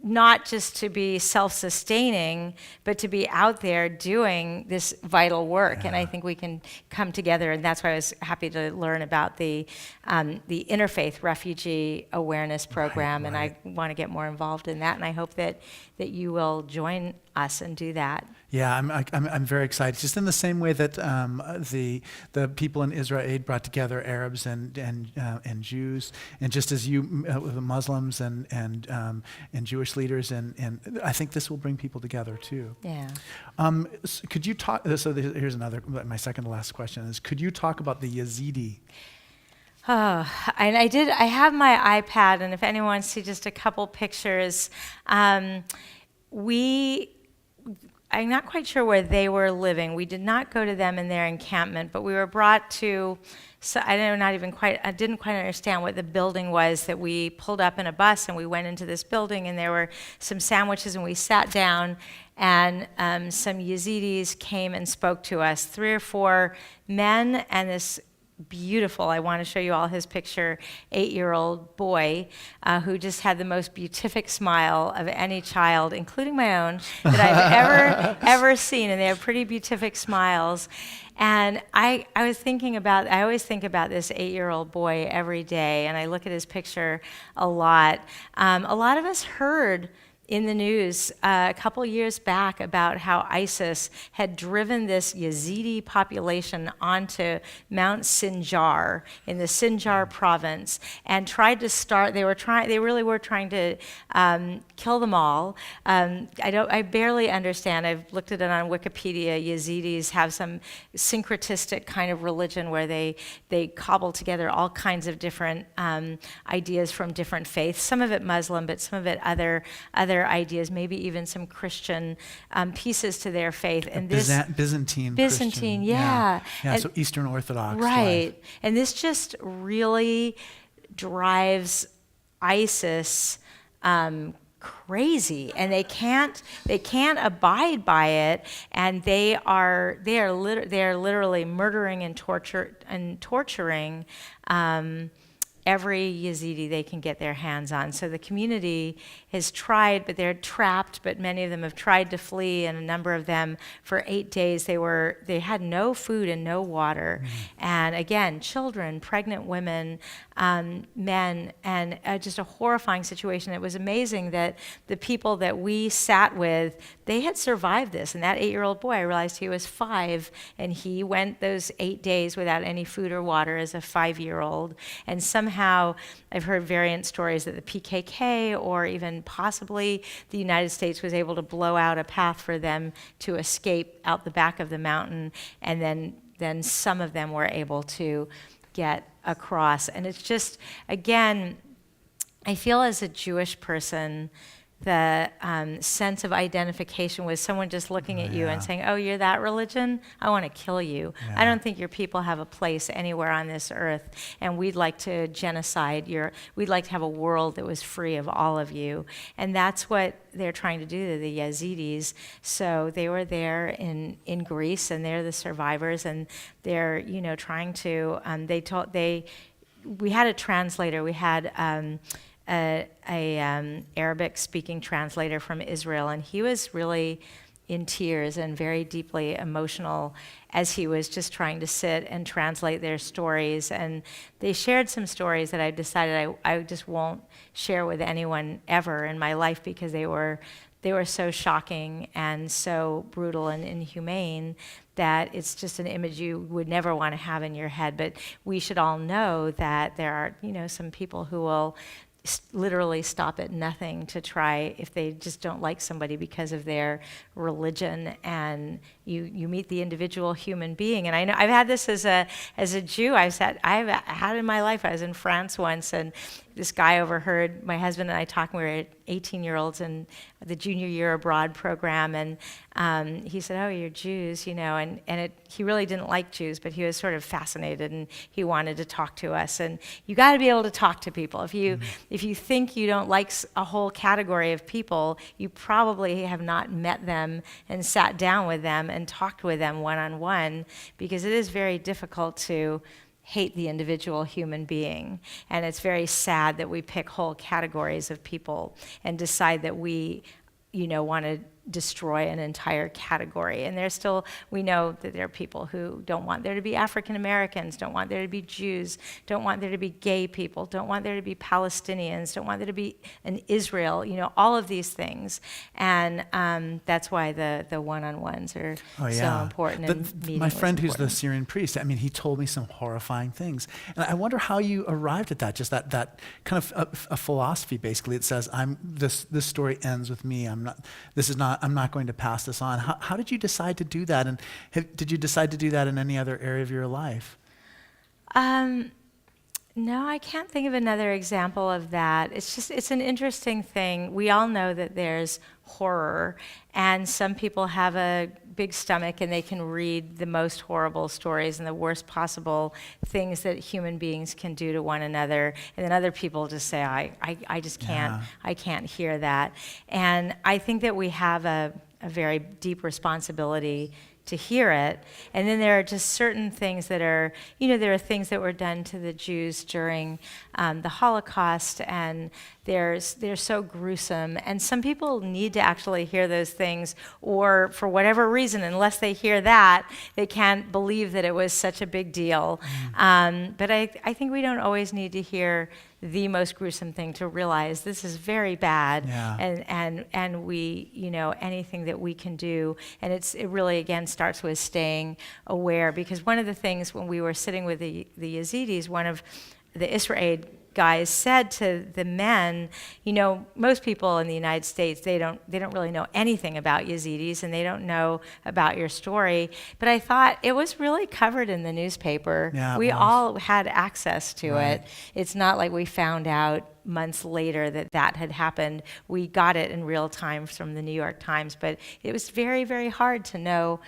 not just to be self-sustaining, but to be out there doing this vital work. And I think we can come together, and that's why I was happy to learn about the Interfaith Refugee Awareness Program, and I want to get more involved in that, and I hope that you will join us and do that. Yeah, I'm very excited. Just in the same way that the people in IsraAID brought together Arabs and Jews, and just as you Muslims and Jewish leaders, and I think this will bring people together too. Yeah. Could you talk? So here's my second to last question is: could you talk about the Yazidi? Oh, and I have my iPad, and if anyone wants to see just a couple pictures, I'm not quite sure where they were living. We did not go to them in their encampment, but we were brought to, so I didn't quite understand what the building was that we pulled up in a bus, and we went into this building, and there were some sandwiches, and we sat down, and some Yazidis came and spoke to us, 3 or 4 men and this beautiful, I want to show you all his picture, 8-year-old boy who just had the most beatific smile of any child, including my own, that I've ever seen, and they have pretty beatific smiles. And I always think about this 8-year-old boy every day, and I look at his picture a lot. A lot of us heard in the news a couple years back about how ISIS had driven this Yazidi population onto Mount Sinjar in the Sinjar province and tried to start. They really were trying to kill them all. I barely understand. I've looked at it on Wikipedia. Yazidis have some syncretistic kind of religion where they cobble together all kinds of different ideas from different faiths. Some of it Muslim, but some of it other ideas, maybe even some Christian pieces to their faith. And Byzantine Christian. Yeah. Yeah, so Eastern Orthodox. Right. Life. And this just really drives ISIS crazy, and they can't abide by it, and they are literally murdering and torturing every Yazidi they can get their hands on. So the community has tried, but they're trapped, but many of them have tried to flee, and a number of them, for 8 days, they had no food and no water. Mm-hmm. And again, children, pregnant women, men, and just a horrifying situation. It was amazing that the people that we sat with, they had survived this. And that 8-year-old boy, I realized he was 5, and he went those 8 days without any food or water as a 5-year-old. And somehow I've heard variant stories that the PKK or even possibly the United States was able to blow out a path for them to escape out the back of the mountain, and then some of them were able to get across. And it's just, again, I feel as a Jewish person, the sense of identification with someone just looking at you and saying, oh, you're that religion? I want to kill you. Yeah. I don't think your people have a place anywhere on this earth, and we'd like to we'd like to have a world that was free of all of you. And that's what they're trying to do to the Yazidis. So they were there in Greece, and they're the survivors, and they're, trying to, we had a translator, we had a Arabic-speaking translator from Israel, and he was really in tears and very deeply emotional as he was just trying to sit and translate their stories. And they shared some stories that I decided I just won't share with anyone ever in my life, because they were so shocking and so brutal and inhumane that it's just an image you would never want to have in your head. But we should all know that there are, some people who will literally stop at nothing to try, if they just don't like somebody because of their religion, and you meet the individual human being. And I know I've had this as a Jew. I've had in my life. I was in France once, and this guy overheard my husband and I talking. We were 18-year-olds in the junior year abroad program, and he said, "Oh, you're Jews, and he really didn't like Jews, but he was sort of fascinated, and he wanted to talk to us. And you got to be able to talk to people. If you think you don't like a whole category of people, you probably have not met them and sat down with them and talked with them one-on-one, because it is very difficult to hate the individual human being. And it's very sad that we pick whole categories of people and decide that we, want to destroy an entire category. And we know that there are people who don't want there to be African Americans, don't want there to be Jews, don't want there to be gay people, don't want there to be Palestinians, don't want there to be an Israel, all of these things. And that's why the one-on-ones are so important. And my friend who's the Syrian priest, he told me some horrifying things. And I wonder how you arrived at that, just that kind of a philosophy, basically. It says, this story ends with me. I'm not going to pass this on. How did you decide to do that? And did you decide to do that in any other area of your life? No, I can't think of another example of that. It's an interesting thing. We all know that there's horror, and some people have a big stomach and they can read the most horrible stories and the worst possible things that human beings can do to one another, and then other people just say, I just can't, I can't hear that. And I think that we have a very deep responsibility to hear it. And then there are just certain things that are, there are things that were done to the Jews during the Holocaust, and they're so gruesome. And some people need to actually hear those things, or for whatever reason, unless they hear that, they can't believe that it was such a big deal. But I think we don't always need to hear the most gruesome thing to realize. This is very bad, Yeah. and we, anything that we can do, and it really again starts with staying aware, because one of the things when we were sitting with the Yazidis, one of the IsraAID guys said to the men, most people in the United States, they don't really know anything about Yazidis, and they don't know about your story. But I thought it was really covered in the newspaper. Yeah, we it was. all had access to Right. it. It's not like we found out months later that had happened. We got it in real time from the New York Times, but it was very, very hard to know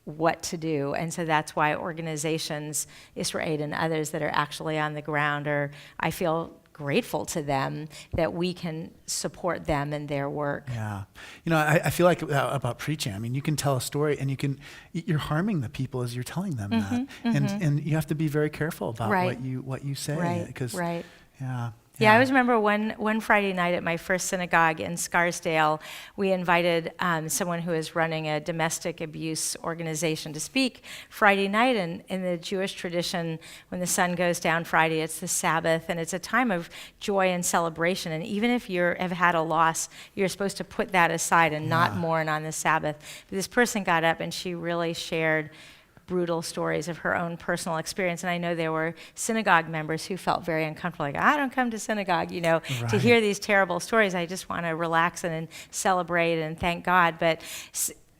what to do. And so that's why organizations, IsraAID and others that are actually on the ground, I feel grateful to them that we can support them in their work. Yeah. I feel like about preaching, I mean, you can tell a story and you're harming the people as you're telling them that. And you have to be very careful about Right. what you say. Right, 'Cause, right. Yeah. Yeah, I always remember one Friday night at my first synagogue in Scarsdale, we invited someone who is running a domestic abuse organization to speak Friday night. And in the Jewish tradition, when the sun goes down Friday, it's the Sabbath, and it's a time of joy and celebration. And even if you have had a loss, you're supposed to put that aside and not mourn on the Sabbath. But this person got up and she really shared brutal stories of her own personal experience. And I know there were synagogue members who felt very uncomfortable, like, I don't come to synagogue, to Right. hear these terrible stories. I just want to relax and celebrate and thank God. But,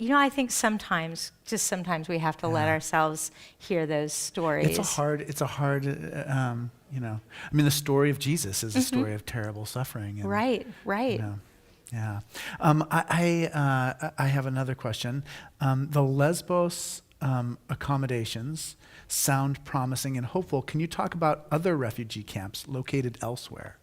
I think sometimes we have to let ourselves hear those stories. It's a hard, I mean, the story of Jesus is a story of terrible suffering. And, Right. Yeah. I have another question. The Lesbos accommodations sound promising and hopeful. Can you talk about other refugee camps located elsewhere?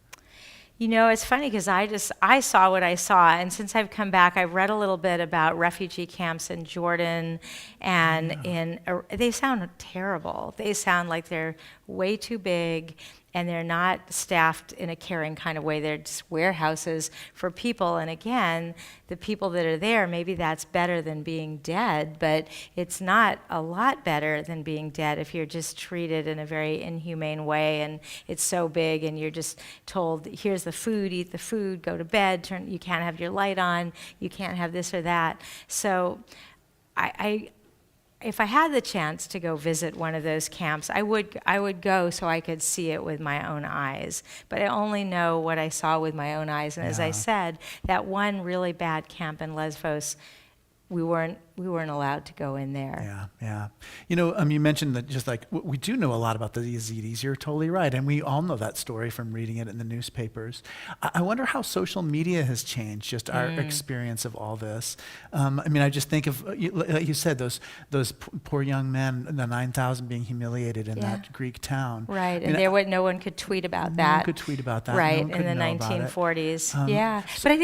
It's funny because I saw what I saw, and since I've come back, I've read a little bit about refugee camps in Jordan, and they sound terrible. They sound like they're way too big, and they're not staffed in a caring kind of way. They're just warehouses for people. And again, the people that are there, maybe that's better than being dead, but it's not a lot better than being dead if you're just treated in a very inhumane way, and it's so big, and you're just told, here's the food, eat the food, go to bed, you can't have your light on, you can't have this or that. So if I had the chance to go visit one of those camps, I would go so I could see it with my own eyes. But I only know what I saw with my own eyes. And as I said, that one really bad camp in Lesbos, we weren't allowed to go in there. Yeah. You mentioned that just like we do know a lot about the Yazidis. You're totally right, and we all know that story from reading it in the newspapers. I wonder how social media has changed just our experience of all this. I just think of, like you said, those poor young men, the 9,000 being humiliated in that Greek town. Right, and no one could tweet about that. No one could tweet about that. Right, no in the 1940s. But I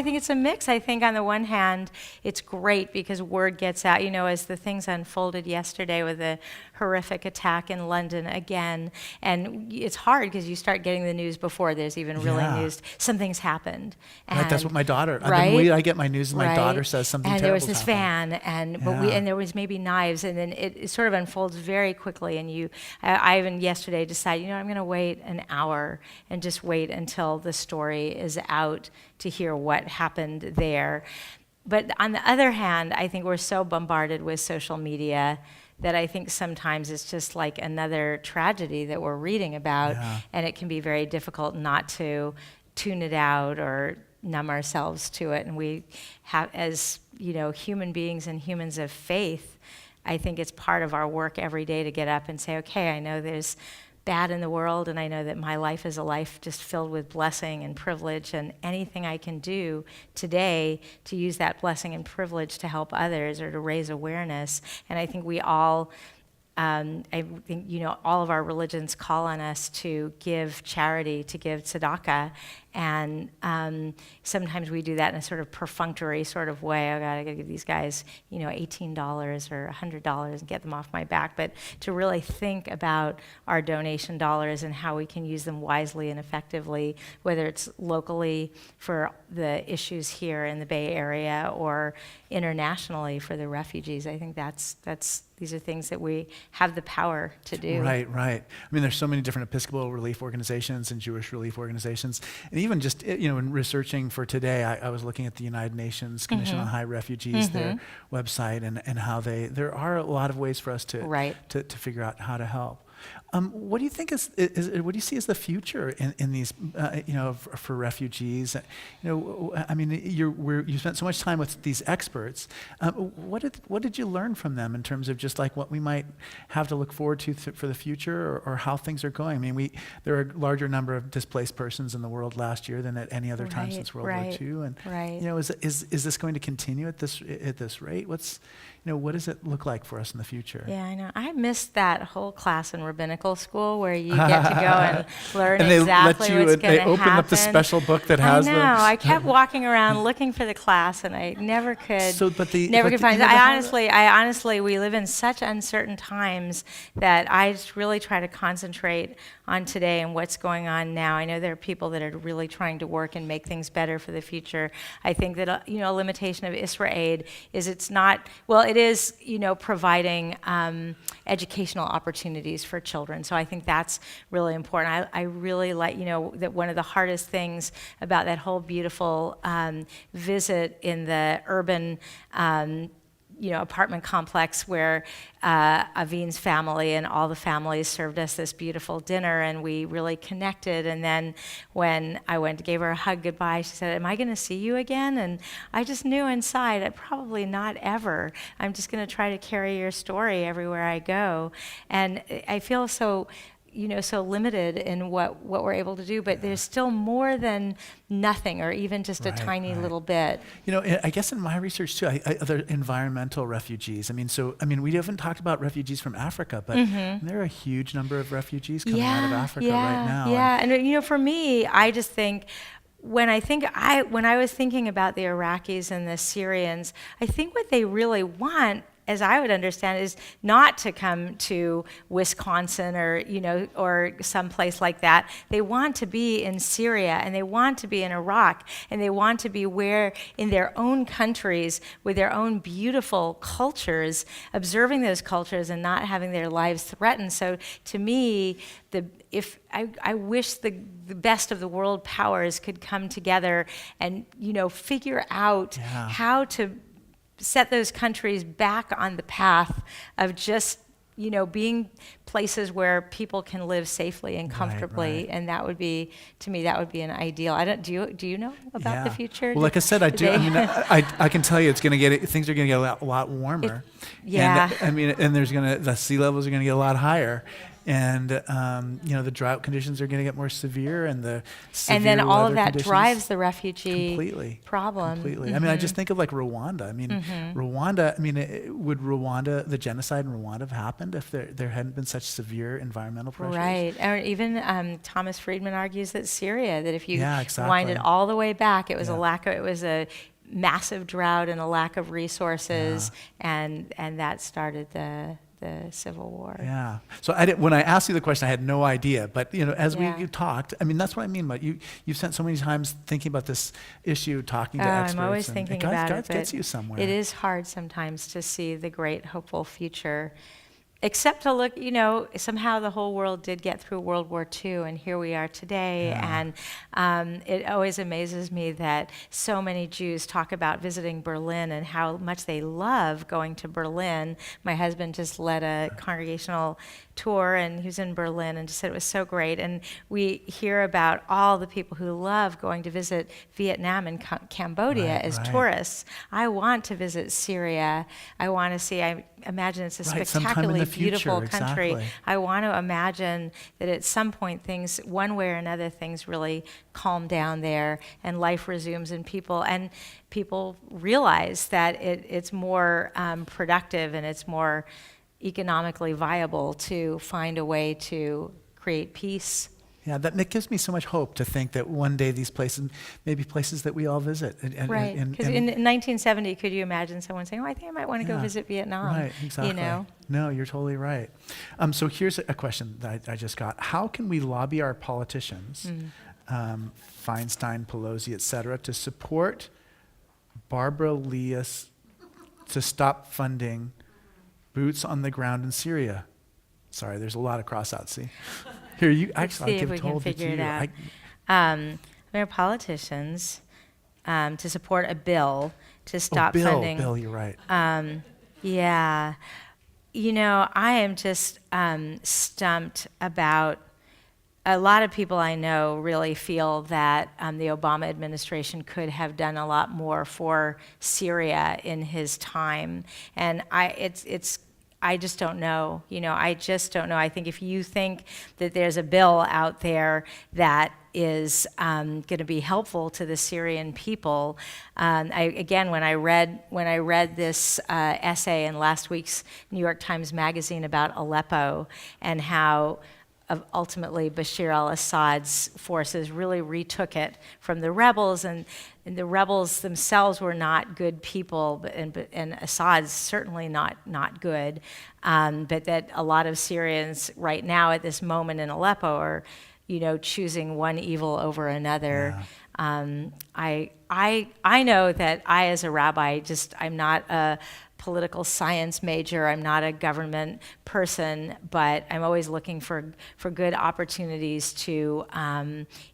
think it's a mix. I think on the one hand, it's great because word gets out, as the things unfolded yesterday with the horrific attack in London again. And it's hard because you start getting the news before there's even really news. Something's happened. And right, that's what my daughter, right? I get my news and my daughter says something and terrible. And there was this van, and there was maybe knives, and then it sort of unfolds very quickly. And I even yesterday decided, I'm going to wait an hour and just wait until the story is out to hear what happened there. But on the other hand, I think we're so bombarded with social media that I think sometimes it's just like another tragedy that we're reading about, and it can be very difficult not to tune it out or numb ourselves to it. And we have, as human beings and humans of faith, I think it's part of our work every day to get up and say, okay, I know there's bad in the world, and I know that my life is a life just filled with blessing and privilege, and anything I can do today to use that blessing and privilege to help others or to raise awareness. And I think we all, all of our religions call on us to give charity, to give tzedakah, And sometimes we do that in a sort of perfunctory sort of way. I gotta give these guys, $18 or $100 and get them off my back. But to really think about our donation dollars and how we can use them wisely and effectively, whether it's locally for the issues here in the Bay Area or internationally for the refugees. I think these are things that we have the power to do. Right. I mean, there's so many different Episcopal relief organizations and Jewish relief organizations. And even just, in researching for today, I was looking at the United Nations Commission on High Refugees, their website, and how there are a lot of ways for us to figure out how to help. What do you think what do you see as the future in these, for refugees? I mean, you spent so much time with these experts. What did you learn from them in terms of just like what we might have to look forward to for the future, or how things are going? I mean, there are a larger number of displaced persons in the world last year than at any other time since World War II. And is this going to continue at this rate? What does it look like for us in the future? Yeah, I know. I missed that whole class in rabbinical school where you get to go and learn exactly what's going to happen. They open up the special book that has I know. I kept walking around looking for the class, and I never could. Could find it. I honestly, we live in such uncertain times that I just really try to concentrate on today and what's going on now. I know there are people that are really trying to work and make things better for the future. I think that a limitation of IsraAID is it is providing educational opportunities for children. So I think that's really important. I really like that one of the hardest things about that whole beautiful visit in the urban apartment complex where Avin's family and all the families served us this beautiful dinner, and we really connected. And then when I gave her a hug goodbye, she said, "Am I going to see you again?" And I just knew inside, probably not ever. I'm just going to try to carry your story everywhere I go. And I feel so limited in what we're able to do, but there's still more than nothing, or even just a tiny little bit. I guess in my research too, other environmental refugees. We haven't talked about refugees from Africa, but there are a huge number of refugees coming out of Africa right now. Yeah, and for me, I just think, when I was thinking about the Iraqis and the Syrians, I think what they really want, as I would understand, is not to come to Wisconsin or someplace like that. They want to be in Syria, and they want to be in Iraq, and they want to be where in their own countries with their own beautiful cultures, observing those cultures and not having their lives threatened. So to me, I wish the best of the world powers could come together and figure out how to set those countries back on the path of just being places where people can live safely and comfortably, and that would be, to me, that would be an ideal. Do you know about the future? Well, like I said, I do. I can tell you, things are going to get a lot warmer. And the sea levels are going to get a lot higher. And the drought conditions are going to get more severe, and the severe and then all of that conditions drives the refugee problem. Completely. I just think of like Rwanda. Would the genocide in Rwanda have happened if there hadn't been such severe environmental pressures? Right. Or even Thomas Friedman argues that Syria, that if you wind it all the way back, it was a massive drought and a lack of resources, and that started the Civil War. Yeah. So when I asked you the question, I had no idea. But as we talked, that's what I mean. But you've spent so many times thinking about this issue, talking to experts. I'm always thinking about it. God gets you somewhere. It is hard sometimes to see the great hopeful future. Except to look, somehow the whole world did get through World War II, and here we are today. And it always amazes me that so many Jews talk about visiting Berlin and how much they love going to Berlin. My husband just led a congregational tour, and he was in Berlin and just said it was so great. And we hear about all the people who love going to visit Vietnam and Cambodia as tourists. I want to visit Syria. I want to see, I imagine it's a spectacularly beautiful country. Exactly. I want to imagine that at some point things, one way or another, things really calm down there and life resumes, and people realize that it's more productive and it's more economically viable to find a way to create peace Yeah, that gives me so much hope to think that one day these places may be places that we all visit. Right, because in 1970, could you imagine someone saying, oh, I think I might want to go Yeah, visit Vietnam? Right, exactly. You know? No, you're totally right. So here's a question that I just got. How can we lobby our politicians, Feinstein, Pelosi, et cetera, to support Barbara Leas to stop funding boots on the ground in Syria? Sorry, there's a lot of cross-outs, see? Here, See if we can figure it out. There are politicians to support a bill to stop funding. Bill, you're right. Yeah. You know, I am just stumped about, a lot of people I know really feel that the Obama administration could have done a lot more for Syria in his time. And I just don't know. You know, I just don't know. I think if you think that there's a bill out there that is going to be helpful to the Syrian people, when I read this essay in last week's New York Times Magazine about Aleppo and how ultimately Bashar al-Assad's forces really retook it from the rebels, and the rebels themselves were not good people, and Assad's certainly not good, but that a lot of Syrians right now at this moment in Aleppo are, you know, choosing one evil over another. Yeah. I know that I, as a rabbi, I'm not a political science major, I'm not a government person, but I'm always looking for good opportunities to,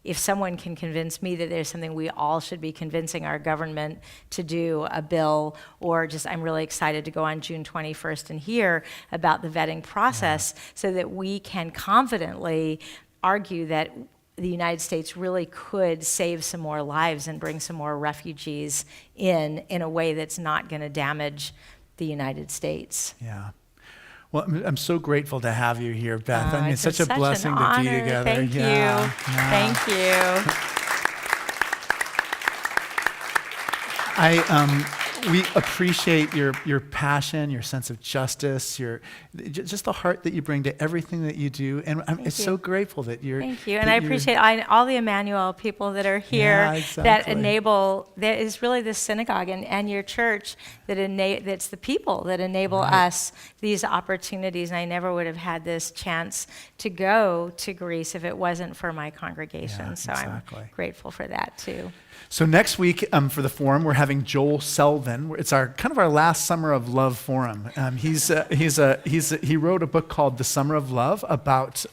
if someone can convince me that there's something we all should be convincing our government to do, a bill, or just I'm really excited to go on June 21st and hear about the vetting process so that we can confidently argue that the United States really could save some more lives and bring some more refugees in a way that's not going to damage the United States. Yeah. Well, I'm so grateful to have you here, Beth. I mean, it's such a such blessing an to honor. be together. Thank yeah. you. Yeah. Thank you. We appreciate your passion, your sense of justice, just the heart that you bring to everything that you do, and I'm so grateful that you're. Thank you, and I appreciate all the Emanu-El people that are here. Yeah, exactly. That enable. That is really the synagogue and your church that's the people that enable us these opportunities. And I never would have had this chance to go to Greece if it wasn't for my congregation. Yeah, so exactly. I'm grateful for that too. So next week for the forum, we're having Joel Selvin. It's our last Summer of Love forum. He wrote a book called The Summer of Love about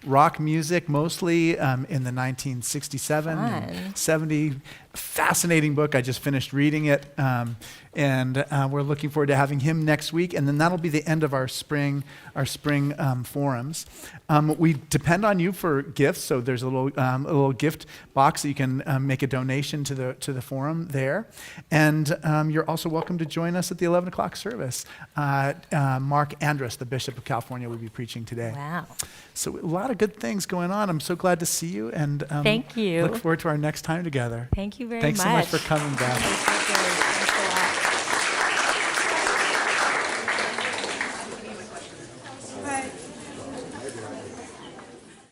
rock music, mostly in the 1967 and 70. Fascinating book. I just finished reading it, and we're looking forward to having him next week. And then that'll be the end of our spring forums. We depend on you for gifts, so there's a little gift box that you can make a donation to the forum there. And you're also welcome to join us at the 11 o'clock service. Mark Andrus, the Bishop of California, will be preaching today. Wow. So a lot of good things going on. I'm so glad to see you, and thank you. Look forward to our next time together. Thank you very Thanks much. so much for coming, Beth. Thanks a lot.